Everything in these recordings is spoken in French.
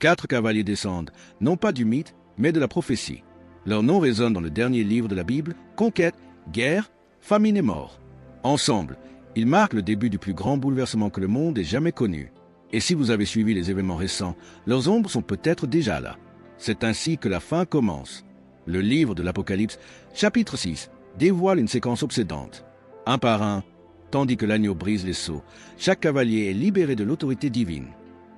4 cavaliers descendent, non pas du mythe, mais de la prophétie. Leur nom résonne dans le dernier livre de la Bible, conquête, guerre, famine et mort. Ensemble, ils marquent le début du plus grand bouleversement que le monde ait jamais connu. Et si vous avez suivi les événements récents, leurs ombres sont peut-être déjà là. C'est ainsi que la fin commence. Le livre de l'Apocalypse, chapitre 6, dévoile une séquence obsédante. Un par un, tandis que l'agneau brise les sceaux, chaque cavalier est libéré de l'autorité divine.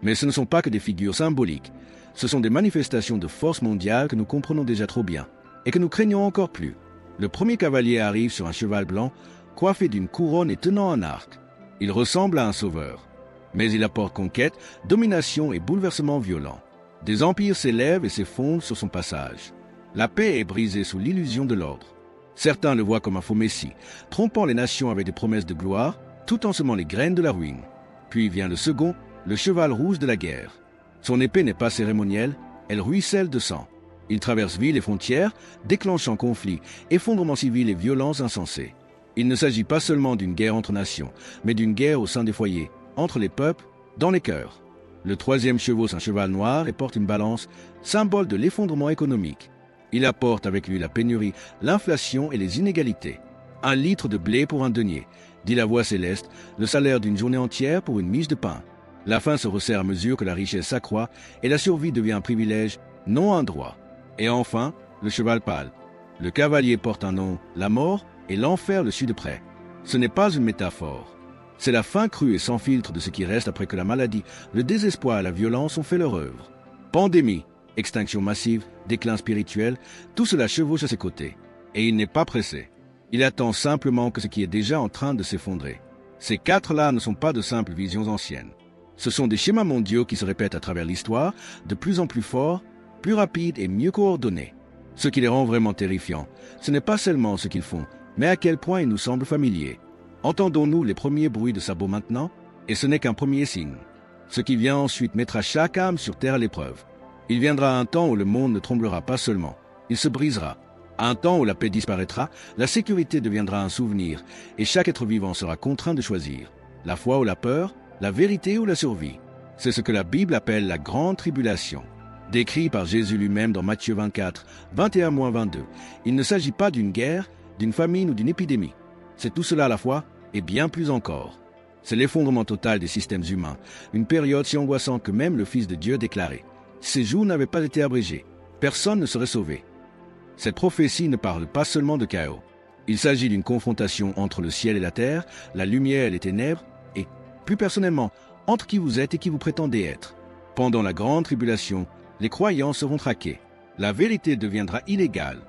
Mais ce ne sont pas que des figures symboliques. Ce sont des manifestations de force mondiale que nous comprenons déjà trop bien et que nous craignons encore plus. Le premier cavalier arrive sur un cheval blanc, coiffé d'une couronne et tenant un arc. Il ressemble à un sauveur. Mais il apporte conquête, domination et bouleversement violent. Des empires s'élèvent et s'effondrent sur son passage. La paix est brisée sous l'illusion de l'ordre. Certains le voient comme un faux messie, trompant les nations avec des promesses de gloire, tout en semant les graines de la ruine. Puis vient le second, le cheval rouge de la guerre. Son épée n'est pas cérémonielle, elle ruisselle de sang. Il traverse villes et frontières, déclenchant conflits, effondrements civils et violences insensées. Il ne s'agit pas seulement d'une guerre entre nations, mais d'une guerre au sein des foyers, entre les peuples, dans les cœurs. Le troisième chevauche un cheval noir et porte une balance, symbole de l'effondrement économique. Il apporte avec lui la pénurie, l'inflation et les inégalités. 1 litre de blé pour un denier, dit la voix céleste, le salaire d'une journée entière pour une miche de pain. La faim se resserre à mesure que la richesse s'accroît et la survie devient un privilège, non un droit. Et enfin, le cheval pâle. Le cavalier porte un nom, la mort, et l'enfer le suit de près. Ce n'est pas une métaphore. C'est la fin crue et sans filtre de ce qui reste après que la maladie, le désespoir et la violence ont fait leur œuvre. Pandémie, extinction massive, déclin spirituel, tout cela chevauche à ses côtés. Et il n'est pas pressé. Il attend simplement que ce qui est déjà en train de s'effondrer. Ces 4-là ne sont pas de simples visions anciennes. Ce sont des schémas mondiaux qui se répètent à travers l'histoire, de plus en plus forts, plus rapides et mieux coordonnés. Ce qui les rend vraiment terrifiants, ce n'est pas seulement ce qu'ils font, mais à quel point ils nous semblent familiers. Entendons-nous les premiers bruits de sabots maintenant? Et ce n'est qu'un premier signe. Ce qui vient ensuite mettra chaque âme sur terre à l'épreuve. Il viendra un temps où le monde ne tremblera pas seulement, il se brisera. Un temps où la paix disparaîtra, la sécurité deviendra un souvenir, et chaque être vivant sera contraint de choisir. La foi ou la peur, la vérité ou la survie. C'est ce que la Bible appelle la grande tribulation. Décrit par Jésus lui-même dans Matthieu 24, 21-22. Il ne s'agit pas d'une guerre, d'une famine ou d'une épidémie. C'est tout cela à la fois, et bien plus encore. C'est l'effondrement total des systèmes humains, une période si angoissante que même le Fils de Dieu déclarait. Ces jours n'avaient pas été abrégés. Personne ne serait sauvé. Cette prophétie ne parle pas seulement de chaos. Il s'agit d'une confrontation entre le ciel et la terre, la lumière et les ténèbres, et, plus personnellement, entre qui vous êtes et qui vous prétendez être. Pendant la grande tribulation, les croyants seront traqués. La vérité deviendra illégale.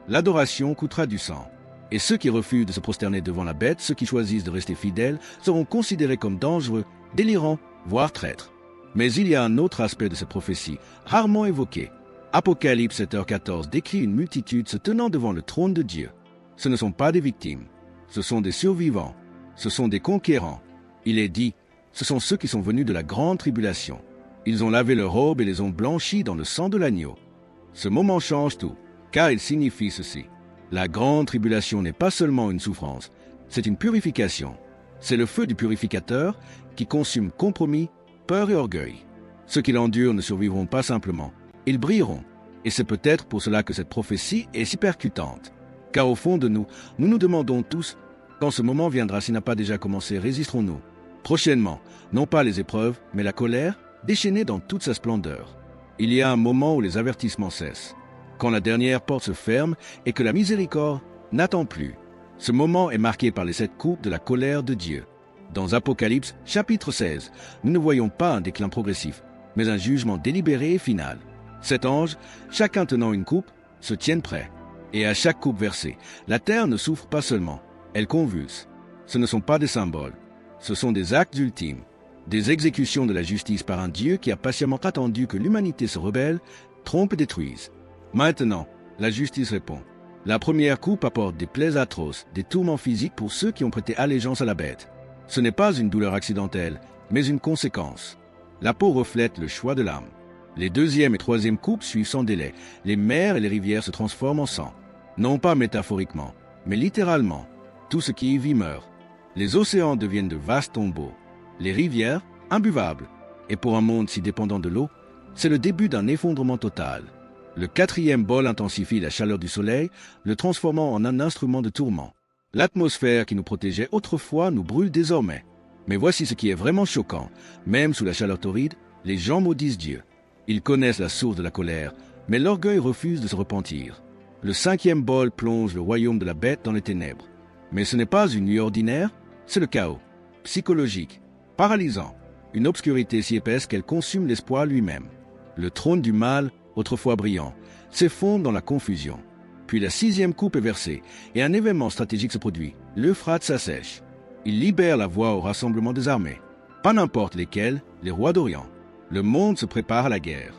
L'adoration coûtera du sang. Et ceux qui refusent de se prosterner devant la bête, ceux qui choisissent de rester fidèles, seront considérés comme dangereux, délirants, voire traîtres. Mais il y a un autre aspect de cette prophétie, rarement évoqué. Apocalypse 7h14 décrit une multitude se tenant devant le trône de Dieu. Ce ne sont pas des victimes, ce sont des survivants, ce sont des conquérants. Il est dit, ce sont ceux qui sont venus de la grande tribulation. Ils ont lavé leurs robes et les ont blanchis dans le sang de l'agneau. Ce moment change tout, car il signifie ceci. La grande tribulation n'est pas seulement une souffrance, c'est une purification. C'est le feu du purificateur qui consume compromis, peur et orgueil. Ceux qui l'endurent ne survivront pas simplement, ils brilleront. Et c'est peut-être pour cela que cette prophétie est si percutante. Car au fond de nous, nous nous demandons tous, quand ce moment viendra s'il n'a pas déjà commencé, résisterons-nous? Prochainement, non pas les épreuves, mais la colère, déchaînée dans toute sa splendeur. Il y a un moment où les avertissements cessent, quand la dernière porte se ferme et que la miséricorde n'attend plus. Ce moment est marqué par les 7 coupes de la colère de Dieu. Dans Apocalypse, chapitre 16, nous ne voyons pas un déclin progressif, mais un jugement délibéré et final. 7 anges, chacun tenant une coupe, se tiennent prêts. Et à chaque coupe versée, la terre ne souffre pas seulement, elle convulse. Ce ne sont pas des symboles, ce sont des actes ultimes, des exécutions de la justice par un Dieu qui a patiemment attendu que l'humanité se rebelle, trompe et détruise. Maintenant, la justice répond. La première coupe apporte des plaies atroces, des tourments physiques pour ceux qui ont prêté allégeance à la bête. Ce n'est pas une douleur accidentelle, mais une conséquence. La peau reflète le choix de l'âme. Les deuxième et troisième coupes suivent sans délai. Les mers et les rivières se transforment en sang. Non pas métaphoriquement, mais littéralement. Tout ce qui y vit meurt. Les océans deviennent de vastes tombeaux. Les rivières, imbuvables. Et pour un monde si dépendant de l'eau, C'est le début d'un effondrement total. Le quatrième bol intensifie la chaleur du soleil, le transformant en un instrument de tourment. L'atmosphère qui nous protégeait autrefois nous brûle désormais. Mais voici ce qui est vraiment choquant. Même sous la chaleur torride, les gens maudissent Dieu. Ils connaissent la source de la colère, mais l'orgueil refuse de se repentir. Le cinquième bol plonge le royaume de la bête dans les ténèbres. Mais ce n'est pas une nuit ordinaire, c'est le chaos, psychologique, paralysant, une obscurité si épaisse qu'elle consume l'espoir lui-même. Le trône du mal, autrefois brillant, s'effondre dans la confusion. Puis la sixième coupe est versée, et un événement stratégique se produit. L'Euphrate s'assèche. Il libère la voie au rassemblement des armées. Pas n'importe lesquelles, les rois d'Orient. Le monde se prépare à la guerre.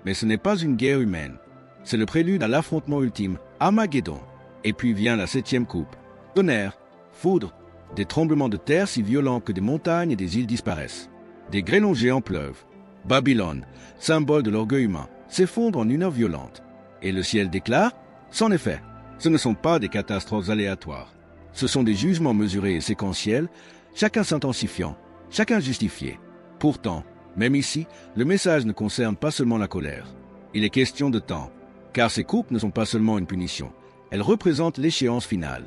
Mais ce n'est pas une guerre humaine. C'est le prélude à l'affrontement ultime, Armageddon. Et puis vient la septième coupe. Tonnerre, foudre, des tremblements de terre si violents que des montagnes et des îles disparaissent. Des grêlons géants pleuvent. Babylone, symbole de l'orgueil humain, s'effondre en une heure violente. Et le ciel déclare, sans effet, ce ne sont pas des catastrophes aléatoires. Ce sont des jugements mesurés et séquentiels, chacun s'intensifiant, chacun justifié. Pourtant, même ici, le message ne concerne pas seulement la colère. Il est question de temps, car ces coupes ne sont pas seulement une punition, elles représentent l'échéance finale,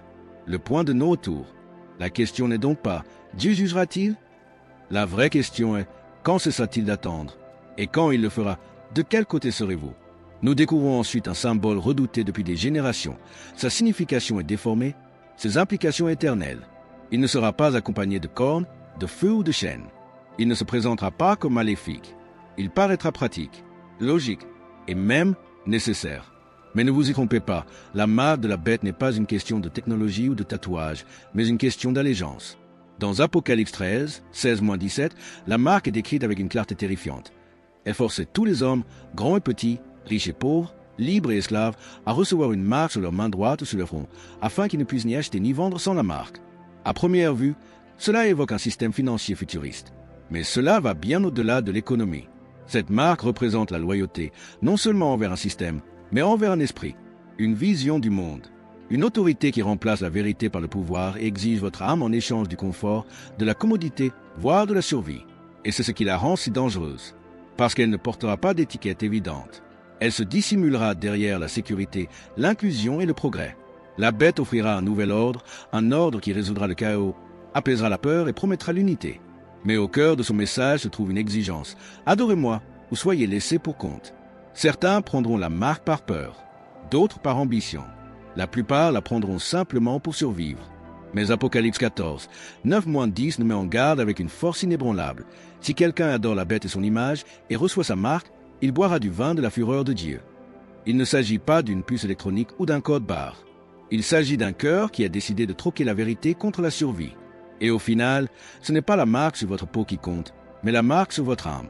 le point de non-retour. La question n'est donc pas « Dieu jugera-t-il » La vraie question est « Quand cessera-t-il d'attendre » Et quand il le fera, de quel côté serez-vous? Nous découvrons ensuite un symbole redouté depuis des générations. Sa signification est déformée, ses implications éternelles. Il ne sera pas accompagné de cornes, de feu ou de chaînes. Il ne se présentera pas comme maléfique. Il paraîtra pratique, logique et même nécessaire. Mais ne vous y trompez pas, la marque de la bête n'est pas une question de technologie ou de tatouage, mais une question d'allégeance. Dans Apocalypse 13, 16-17, la marque est décrite avec une clarté terrifiante. Elle forçait tous les hommes, grands et petits, riches et pauvres, libres et esclaves, à recevoir une marque sur leur main droite ou sur leur front, afin qu'ils ne puissent ni acheter ni vendre sans la marque. À première vue, cela évoque un système financier futuriste. Mais cela va bien au-delà de l'économie. Cette marque représente la loyauté, non seulement envers un système, mais envers un esprit, une vision du monde. Une autorité qui remplace la vérité par le pouvoir et exige votre âme en échange du confort, de la commodité, voire de la survie. Et c'est ce qui la rend si dangereuse. Parce qu'elle ne portera pas d'étiquette évidente. Elle se dissimulera derrière la sécurité, l'inclusion et le progrès. La bête offrira un nouvel ordre, un ordre qui résoudra le chaos, apaisera la peur et promettra l'unité. Mais au cœur de son message se trouve une exigence. Adorez-moi ou soyez laissés pour compte. Certains prendront la marque par peur, d'autres par ambition. La plupart la prendront simplement pour survivre. Mais Apocalypse 14, 9-10 nous met en garde avec une force inébranlable. Si quelqu'un adore la bête et son image et reçoit sa marque, il boira du vin de la fureur de Dieu. Il ne s'agit pas d'une puce électronique ou d'un code barre. Il s'agit d'un cœur qui a décidé de troquer la vérité contre la survie. Et au final, ce n'est pas la marque sur votre peau qui compte, mais la marque sur votre âme.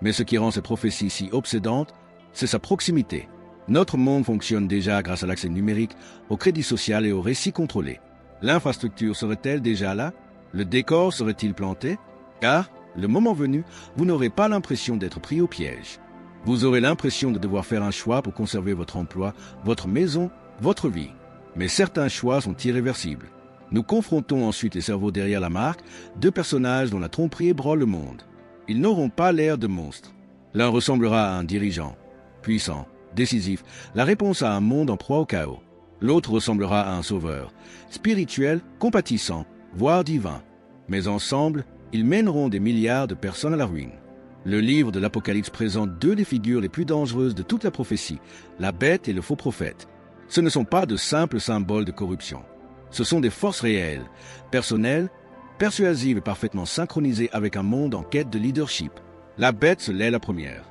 Mais ce qui rend cette prophétie si obsédante, c'est sa proximité. Notre monde fonctionne déjà grâce à l'accès numérique, au crédit social et au récit contrôlé. L'infrastructure serait-elle déjà là? Le décor serait-il planté? Car, le moment venu, vous n'aurez pas l'impression d'être pris au piège. Vous aurez l'impression de devoir faire un choix pour conserver votre emploi, votre maison, votre vie. Mais certains choix sont irréversibles. Nous confrontons ensuite les cerveaux derrière la marque, deux personnages dont la tromperie ébranle le monde. Ils n'auront pas l'air de monstres. L'un ressemblera à un dirigeant, puissant, décisif, la réponse à un monde en proie au chaos. L'autre ressemblera à un sauveur, spirituel, compatissant, voire divin. Mais ensemble, ils mèneront des milliards de personnes à la ruine. Le livre de l'Apocalypse présente deux des figures les plus dangereuses de toute la prophétie, la bête et le faux prophète. Ce ne sont pas de simples symboles de corruption. Ce sont des forces réelles, personnelles, persuasives et parfaitement synchronisées avec un monde en quête de leadership. La bête se l'est la première.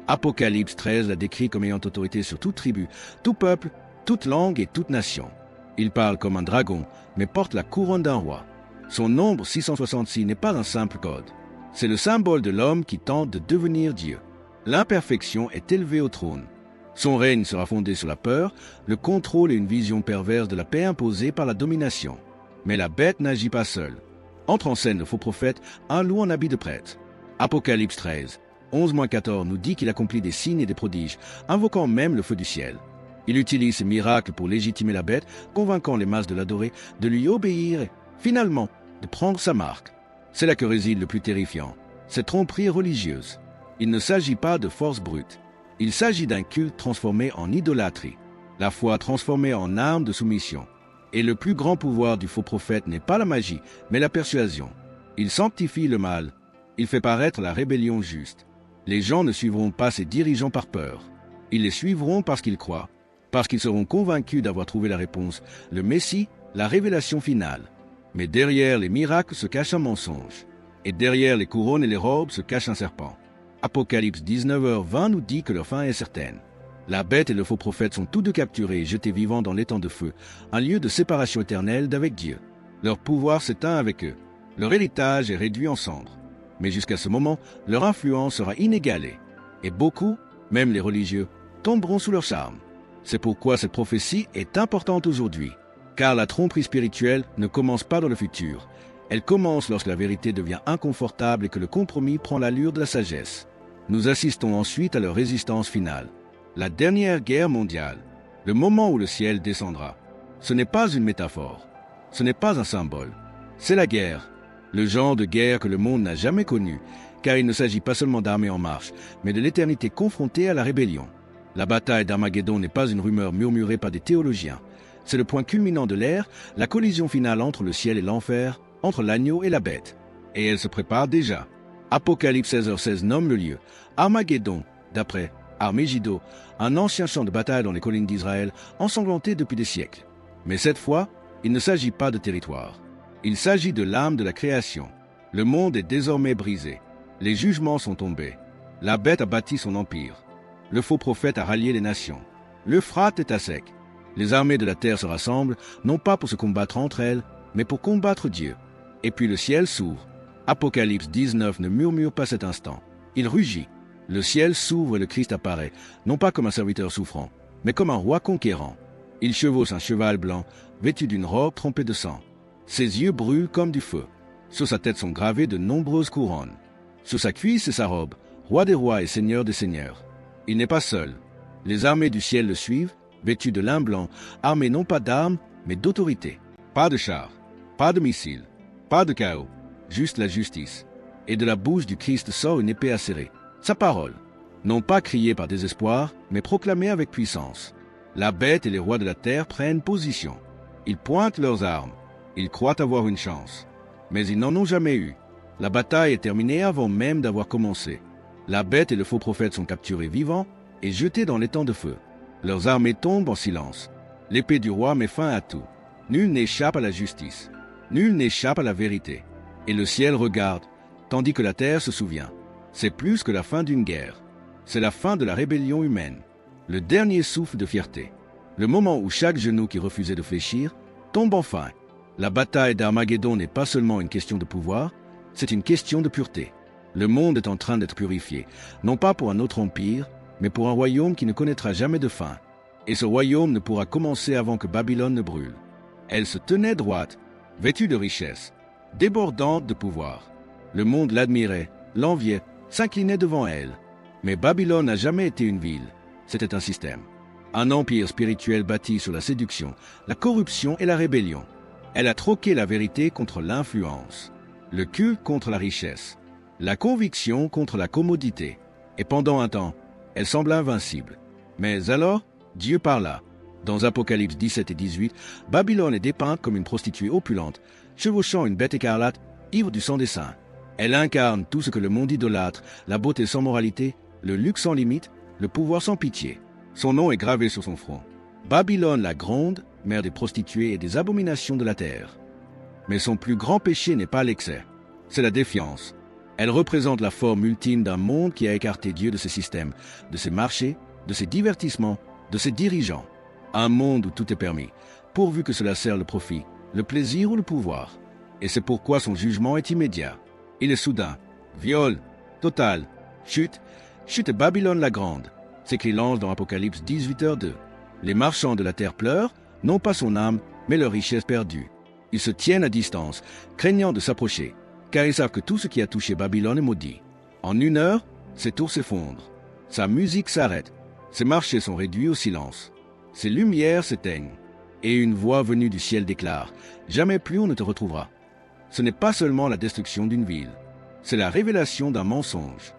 Apocalypse 13 la décrit comme ayant autorité sur toute tribu, tout peuple, toute langue et toute nation. Il parle comme un dragon, mais porte la couronne d'un roi. Son nombre 666 n'est pas un simple code. C'est le symbole de l'homme qui tente de devenir Dieu. L'imperfection est élevée au trône. Son règne sera fondé sur la peur, le contrôle et une vision perverse de la paix imposée par la domination. Mais la bête n'agit pas seule. Entre en scène le faux prophète, un loup en habit de prêtre. Apocalypse 13, 11-14 nous dit qu'il accomplit des signes et des prodiges, invoquant même le feu du ciel. Il utilise ces miracles pour légitimer la bête, convainquant les masses de l'adorer, de lui obéir et, finalement, de prendre sa marque. C'est là que réside le plus terrifiant, cette tromperie religieuse. Il ne s'agit pas de force brute. Il s'agit d'un culte transformé en idolâtrie, la foi transformée en arme de soumission. Et le plus grand pouvoir du faux prophète n'est pas la magie, mais la persuasion. Il sanctifie le mal. Il fait paraître la rébellion juste. Les gens ne suivront pas ses dirigeants par peur. Ils les suivront parce qu'ils croient, parce qu'ils seront convaincus d'avoir trouvé la réponse, le Messie, la révélation finale. Mais derrière les miracles se cache un mensonge. Et derrière les couronnes et les robes se cache un serpent. Apocalypse 19h20 nous dit que leur fin est certaine. La bête et le faux prophète sont tous deux capturés et jetés vivants dans l'étang de feu, un lieu de séparation éternelle d'avec Dieu. Leur pouvoir s'éteint avec eux. Leur héritage est réduit en cendres. Mais jusqu'à ce moment, leur influence sera inégalée. Et beaucoup, même les religieux, tomberont sous leur charme. C'est pourquoi cette prophétie est importante aujourd'hui. Car la tromperie spirituelle ne commence pas dans le futur. Elle commence lorsque la vérité devient inconfortable et que le compromis prend l'allure de la sagesse. Nous assistons ensuite à leur résistance finale. La dernière guerre mondiale, le moment où le ciel descendra. Ce n'est pas une métaphore. Ce n'est pas un symbole. C'est la guerre. Le genre de guerre que le monde n'a jamais connu, car il ne s'agit pas seulement d'armées en marche, mais de l'éternité confrontée à la rébellion. La bataille d'Armageddon n'est pas une rumeur murmurée par des théologiens. C'est le point culminant de l'ère, la collision finale entre le ciel et l'enfer, entre l'agneau et la bête. Et elle se prépare déjà. Apocalypse 16h16 nomme le lieu Armageddon, d'après Armégido, un ancien champ de bataille dans les collines d'Israël, ensanglanté depuis des siècles. Mais cette fois, il ne s'agit pas de territoire. Il s'agit de l'âme de la création. Le monde est désormais brisé. Les jugements sont tombés. La bête a bâti son empire. Le faux prophète a rallié les nations. L'Euphrate est à sec. Les armées de la terre se rassemblent, non pas pour se combattre entre elles, mais pour combattre Dieu. Et puis le ciel s'ouvre. Apocalypse 19 ne murmure pas cet instant. Il rugit. Le ciel s'ouvre et le Christ apparaît, non pas comme un serviteur souffrant, mais comme un roi conquérant. Il chevauche un cheval blanc, vêtu d'une robe trempée de sang. Ses yeux brûlent comme du feu. Sur sa tête sont gravées de nombreuses couronnes. Sur sa cuisse est sa robe, roi des rois et seigneur des seigneurs. Il n'est pas seul. Les armées du ciel le suivent, vêtues de lin blanc, armées non pas d'armes, mais d'autorité. Pas de chars, pas de missiles, pas de chaos, juste la justice. Et de la bouche du Christ sort une épée acérée, sa parole. Non pas criée par désespoir, mais proclamée avec puissance. La bête et les rois de la terre prennent position. Ils pointent leurs armes. Ils croient avoir une chance. Mais ils n'en ont jamais eu. La bataille est terminée avant même d'avoir commencé. La bête et le faux prophète sont capturés vivants et jetés dans l'étang de feu. Leurs armées tombent en silence. L'épée du roi met fin à tout. Nul n'échappe à la justice. Nul n'échappe à la vérité. Et le ciel regarde, tandis que la terre se souvient. C'est plus que la fin d'une guerre. C'est la fin de la rébellion humaine. Le dernier souffle de fierté. Le moment où chaque genou qui refusait de fléchir tombe enfin. La bataille d'Armageddon n'est pas seulement une question de pouvoir, c'est une question de pureté. Le monde est en train d'être purifié, non pas pour un autre empire, mais pour un royaume qui ne connaîtra jamais de fin. Et ce royaume ne pourra commencer avant que Babylone ne brûle. Elle se tenait droite, vêtue de richesse, débordante de pouvoir. Le monde l'admirait, l'enviait, s'inclinait devant elle. Mais Babylone n'a jamais été une ville, c'était un système. Un empire spirituel bâti sur la séduction, la corruption et la rébellion. Elle a troqué la vérité contre l'influence, le culte contre la richesse, la conviction contre la commodité. Et pendant un temps, elle semble invincible. Mais alors, Dieu parla. Dans Apocalypse 17 et 18, Babylone est dépeinte comme une prostituée opulente, chevauchant une bête écarlate, ivre du sang des saints. Elle incarne tout ce que le monde idolâtre, la beauté sans moralité, le luxe sans limite, le pouvoir sans pitié. Son nom est gravé sur son front. Babylone la Grande, mère des prostituées et des abominations de la terre. Mais son plus grand péché n'est pas l'excès, c'est la défiance. Elle représente la forme ultime d'un monde qui a écarté Dieu de ses systèmes, de ses marchés, de ses divertissements, de ses dirigeants. Un monde où tout est permis, pourvu que cela sert le profit, le plaisir ou le pouvoir. Et c'est pourquoi son jugement est immédiat. Il est soudain. Viol, total, chute est Babylone la Grande, s'écrit l'ange dans Apocalypse 18h2. Les marchands de la terre pleurent, non pas son âme, mais leur richesse perdue. Ils se tiennent à distance, craignant de s'approcher, car ils savent que tout ce qui a touché Babylone est maudit. En 1 heure, ses tours s'effondrent. Sa musique s'arrête. Ses marchés sont réduits au silence. Ses lumières s'éteignent. Et une voix venue du ciel déclare « Jamais plus on ne te retrouvera ». Ce n'est pas seulement la destruction d'une ville, c'est la révélation d'un mensonge.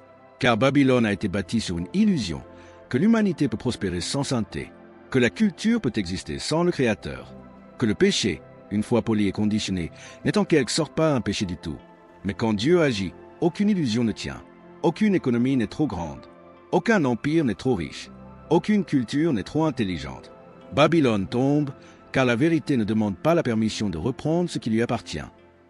Car Babylone a été bâtie sur une illusion, que l'humanité peut prospérer sans sainteté, que la culture peut exister sans le Créateur, que le péché, une fois poli et conditionné, n'est en quelque sorte pas un péché du tout. Mais quand Dieu agit, aucune illusion ne tient, aucune économie n'est trop grande, aucun empire n'est trop riche, aucune culture n'est trop intelligente. Babylone tombe, car la vérité ne demande pas la permission de reprendre ce qui lui appartient.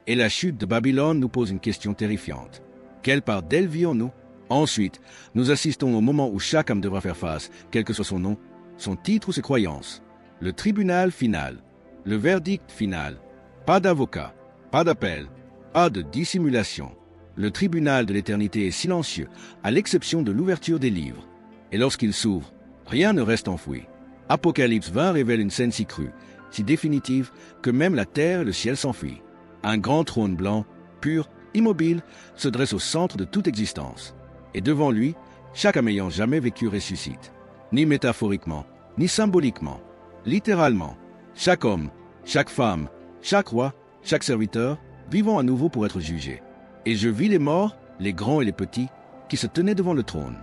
Et la chute de Babylone nous pose une question terrifiante. Quelle part d'elle vivons-nous? Ensuite, nous assistons au moment où chaque âme devra faire face, quel que soit son nom, son titre ou ses croyances. Le tribunal final, le verdict final. Pas d'avocat, pas d'appel, pas de dissimulation. Le tribunal de l'éternité est silencieux, à l'exception de l'ouverture des livres. Et lorsqu'il s'ouvre, rien ne reste enfoui. Apocalypse 20 révèle une scène si crue, si définitive, que même la terre et le ciel s'enfuient. Un grand trône blanc, pur, immobile, se dresse au centre de toute existence. Et devant lui, chaque âme ayant jamais vécu ressuscite. Ni métaphoriquement, ni symboliquement. Littéralement, chaque homme, chaque femme, chaque roi, chaque serviteur, vivant à nouveau pour être jugés. Et je vis les morts, les grands et les petits, qui se tenaient devant le trône.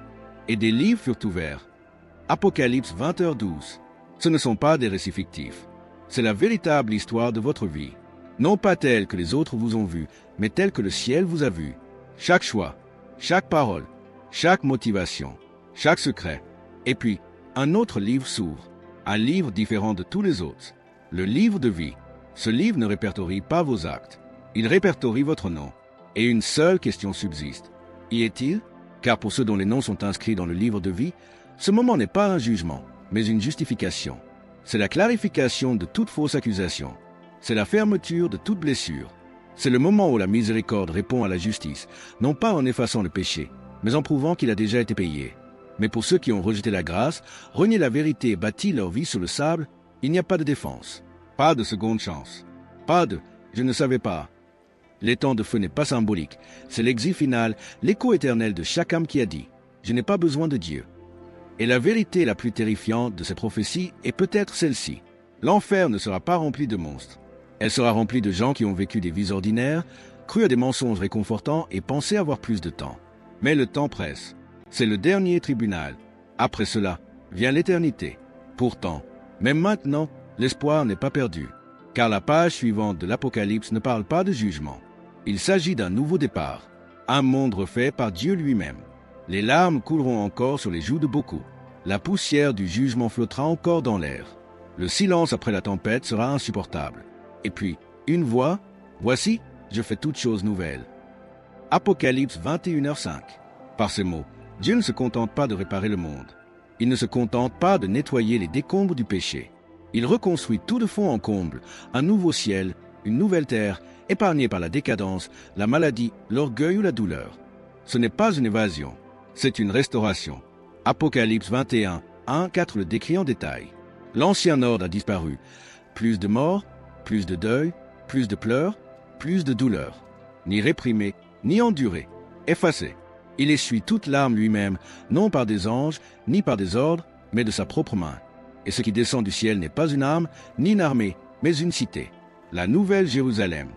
Et des livres furent ouverts. Apocalypse 20h12. Ce ne sont pas des récits fictifs. C'est la véritable histoire de votre vie. Non pas telle que les autres vous ont vu, mais telle que le ciel vous a vu. Chaque choix, chaque parole, chaque motivation, chaque secret. Et puis, un autre livre s'ouvre. Un livre différent de tous les autres. Le livre de vie. Ce livre ne répertorie pas vos actes. Il répertorie votre nom. Et une seule question subsiste. Y est-il? Car pour ceux dont les noms sont inscrits dans le livre de vie, ce moment n'est pas un jugement, mais une justification. C'est la clarification de toute fausse accusation. C'est la fermeture de toute blessure. C'est le moment où la miséricorde répond à la justice, non pas en effaçant le péché, mais en prouvant qu'il a déjà été payé. Mais pour ceux qui ont rejeté la grâce, renié la vérité et bâti leur vie sur le sable, il n'y a pas de défense, pas de seconde chance, pas de « je ne savais pas ». L'étang de feu n'est pas symbolique, c'est l'exil final, l'écho éternel de chaque âme qui a dit « je n'ai pas besoin de Dieu ». Et la vérité la plus terrifiante de ces prophéties est peut-être celle-ci. L'enfer ne sera pas rempli de monstres. Elle sera remplie de gens qui ont vécu des vies ordinaires, cru à des mensonges réconfortants et pensé avoir plus de temps. Mais le temps presse. C'est le dernier tribunal. Après cela, vient l'éternité. Pourtant, même maintenant, l'espoir n'est pas perdu. Car la page suivante de l'Apocalypse ne parle pas de jugement. Il s'agit d'un nouveau départ. Un monde refait par Dieu lui-même. Les larmes couleront encore sur les joues de beaucoup. La poussière du jugement flottera encore dans l'air. Le silence après la tempête sera insupportable. Et puis, une voix, « Voici, je fais toutes choses nouvelles. » Apocalypse 21h05. Par ces mots, Dieu ne se contente pas de réparer le monde. Il ne se contente pas de nettoyer les décombres du péché. Il reconstruit tout de fond en comble, un nouveau ciel, une nouvelle terre, épargnée par la décadence, la maladie, l'orgueil ou la douleur. Ce n'est pas une évasion, c'est une restauration. Apocalypse 21, 1-4 le décrit en détail. L'ancien ordre a disparu. Plus de morts, plus de deuil, plus de pleurs, plus de douleur. Ni réprimé, ni enduré, effacé. Il essuie toute larme lui-même, non par des anges, ni par des ordres, mais de sa propre main. Et ce qui descend du ciel n'est pas une arme, ni une armée, mais une cité. La nouvelle Jérusalem.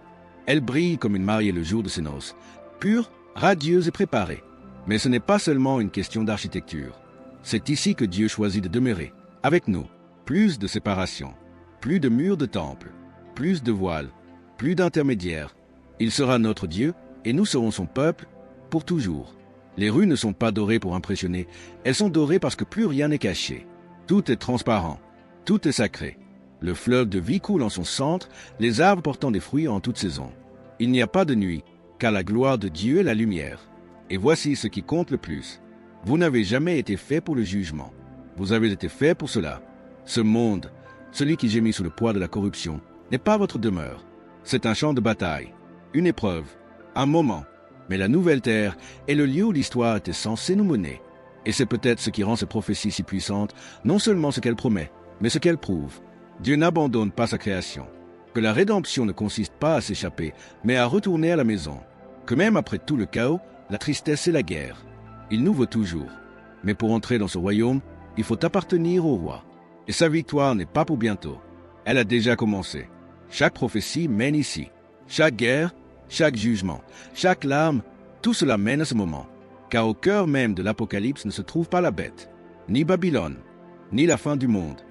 Elle brille comme une mariée le jour de ses noces, pure, radieuse et préparée. Mais ce n'est pas seulement une question d'architecture. C'est ici que Dieu choisit de demeurer, avec nous. Plus de séparation, plus de murs de temple, plus de voiles, plus d'intermédiaires. Il sera notre Dieu, et nous serons son peuple pour toujours. Les rues ne sont pas dorées pour impressionner, elles sont dorées parce que plus rien n'est caché. Tout est transparent, tout est sacré. Le fleuve de vie coule en son centre, les arbres portant des fruits en toute saison. Il n'y a pas de nuit, car la gloire de Dieu est la lumière. Et voici ce qui compte le plus. Vous n'avez jamais été fait pour le jugement. Vous avez été fait pour cela. Ce monde, celui qui gémit sous le poids de la corruption, n'est pas votre demeure. C'est un champ de bataille, une épreuve, un moment. Mais la nouvelle terre est le lieu où l'histoire était censée nous mener. Et c'est peut-être ce qui rend ces prophéties si puissantes, non seulement ce qu'elles promettent, mais ce qu'elles prouvent. Dieu n'abandonne pas sa création. Que la rédemption ne consiste pas à s'échapper, mais à retourner à la maison. Que même après tout le chaos, la tristesse et la guerre, il nous veut toujours. Mais pour entrer dans ce royaume, il faut appartenir au roi. Et sa victoire n'est pas pour bientôt. Elle a déjà commencé. Chaque prophétie mène ici. Chaque guerre, chaque jugement, chaque larme, tout cela mène à ce moment. car au cœur même de l'Apocalypse ne se trouve pas la bête, ni Babylone, ni la fin du monde.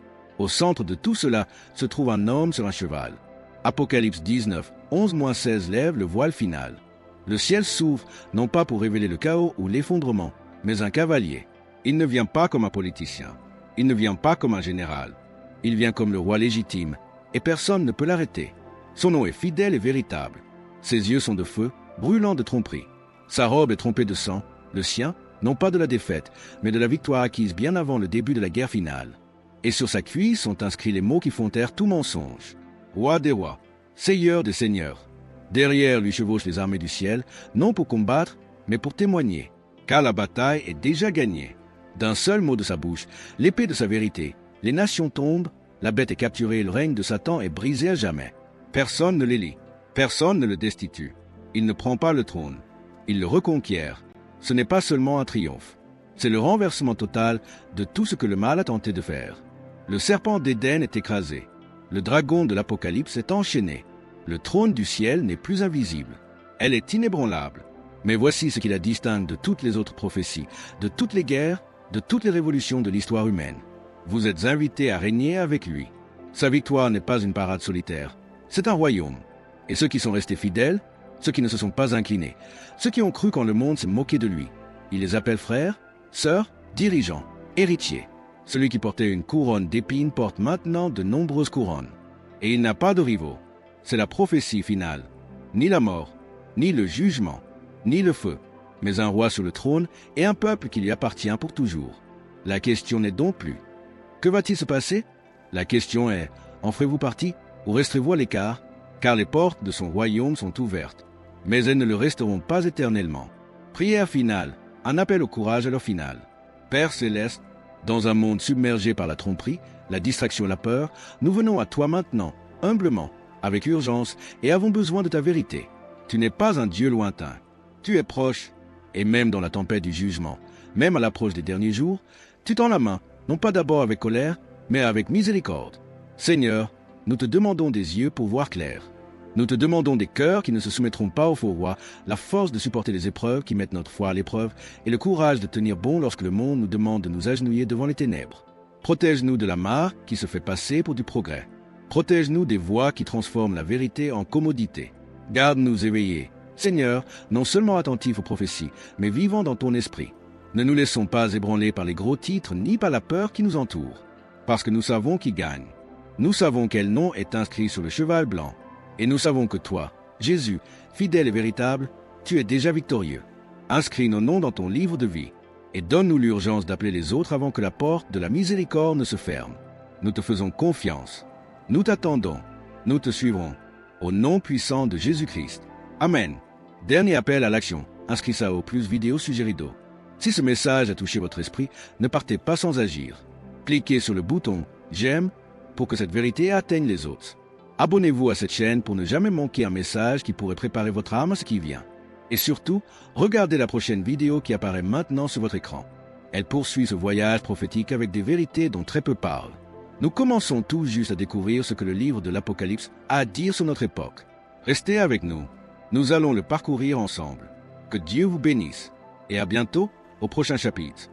Au centre de tout cela se trouve un homme sur un cheval. Apocalypse 19, 11-16 lève le voile final. Le ciel s'ouvre, non pas pour révéler le chaos ou l'effondrement, mais un cavalier. Il ne vient pas comme un politicien. Il ne vient pas comme un général. Il vient comme le roi légitime, et personne ne peut l'arrêter. Son nom est fidèle et véritable. Ses yeux sont de feu, brûlants de tromperie. Sa robe est trempée de sang, le sien, non pas de la défaite, mais de la victoire acquise bien avant le début de la guerre finale. Et sur sa cuisse sont inscrits les mots qui font taire tout mensonge. Roi des rois, Seigneur des seigneurs. Derrière lui chevauchent les armées du ciel, non pour combattre, mais pour témoigner, car la bataille est déjà gagnée. D'un seul mot de sa bouche, l'épée de sa vérité, les nations tombent, la bête est capturée et le règne de Satan est brisé à jamais. Personne ne l'élit, personne ne le destitue. Il ne prend pas le trône, il le reconquiert. Ce n'est pas seulement un triomphe, c'est le renversement total de tout ce que le mal a tenté de faire. Le serpent d'Éden est écrasé, le dragon de l'Apocalypse est enchaîné, le trône du ciel n'est plus invisible, elle est inébranlable. Mais voici ce qui la distingue de toutes les autres prophéties, de toutes les guerres, de toutes les révolutions de l'histoire humaine. Vous êtes invités à régner avec lui. Sa victoire n'est pas une parade solitaire, c'est un royaume. Et ceux qui sont restés fidèles, ceux qui ne se sont pas inclinés, ceux qui ont cru quand le monde s'est moqué de lui, il les appelle frères, sœurs, dirigeants, héritiers. Celui qui portait une couronne d'épines porte maintenant de nombreuses couronnes. Et il n'a pas de rivaux. C'est la prophétie finale. Ni la mort, ni le jugement, ni le feu, mais un roi sur le trône et un peuple qui lui appartient pour toujours. La question n'est donc plus: que va-t-il se passer? La question est: en ferez-vous partie ou resterez-vous à l'écart? Car les portes de son royaume sont ouvertes, mais elles ne le resteront pas éternellement. Prière finale, un appel au courage à leur finale. Père céleste, dans un monde submergé par la tromperie, la distraction et la peur, nous venons à toi maintenant, humblement, avec urgence, et avons besoin de ta vérité. Tu n'es pas un Dieu lointain. Tu es proche, et même dans la tempête du jugement, même à l'approche des derniers jours, tu tends la main, non pas d'abord avec colère, mais avec miséricorde. Seigneur, nous te demandons des yeux pour voir clair. Nous te demandons des cœurs qui ne se soumettront pas au faux roi, la force de supporter les épreuves qui mettent notre foi à l'épreuve, et le courage de tenir bon lorsque le monde nous demande de nous agenouiller devant les ténèbres. Protège-nous de la mare qui se fait passer pour du progrès. Protège-nous des voix qui transforment la vérité en commodité. Garde-nous éveillés, Seigneur, non seulement attentifs aux prophéties, mais vivants dans ton esprit. Ne nous laissons pas ébranler par les gros titres ni par la peur qui nous entoure, parce que nous savons qui gagne. Nous savons quel nom est inscrit sur le cheval blanc, et nous savons que toi, Jésus, fidèle et véritable, tu es déjà victorieux. Inscris nos noms dans ton livre de vie, et donne-nous l'urgence d'appeler les autres avant que la porte de la miséricorde ne se ferme. Nous te faisons confiance. Nous t'attendons. Nous te suivrons. Au nom puissant de Jésus-Christ. Amen. Dernier appel à l'action. Inscris ça au plus vidéo sur Rideau. Si ce message a touché votre esprit, ne partez pas sans agir. Cliquez sur le bouton « J'aime » pour que cette vérité atteigne les autres. Abonnez-vous à cette chaîne pour ne jamais manquer un message qui pourrait préparer votre âme à ce qui vient. Et surtout, regardez la prochaine vidéo qui apparaît maintenant sur votre écran. Elle poursuit ce voyage prophétique avec des vérités dont très peu parlent. Nous commençons tout juste à découvrir ce que le livre de l'Apocalypse a à dire sur notre époque. Restez avec nous. Nous allons le parcourir ensemble. Que Dieu vous bénisse. Et à bientôt au prochain chapitre.